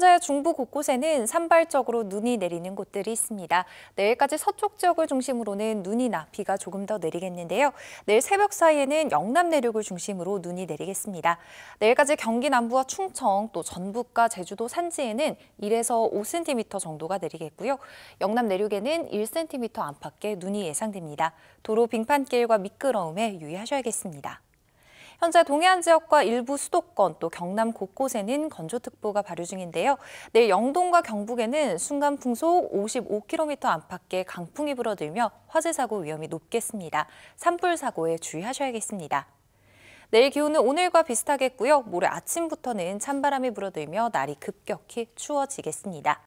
현재 중부 곳곳에는 산발적으로 눈이 내리는 곳들이 있습니다. 내일까지 서쪽 지역을 중심으로는 눈이나 비가 조금 더 내리겠는데요. 내일 새벽 사이에는 영남 내륙을 중심으로 눈이 내리겠습니다. 내일까지 경기 남부와 충청, 또 전북과 제주도 산지에는 1에서 5cm 정도가 내리겠고요. 영남 내륙에는 1cm 안팎의 눈이 예상됩니다. 도로 빙판길과 미끄러움에 유의하셔야겠습니다. 현재 동해안 지역과 일부 수도권 또 경남 곳곳에는 건조특보가 발효 중인데요. 내일 영동과 경북에는 순간 풍속 55km 안팎의 강풍이 불어들며 화재 사고 위험이 높겠습니다. 산불 사고에 주의하셔야겠습니다. 내일 기온은 오늘과 비슷하겠고요. 모레 아침부터는 찬바람이 불어들며 날이 급격히 추워지겠습니다.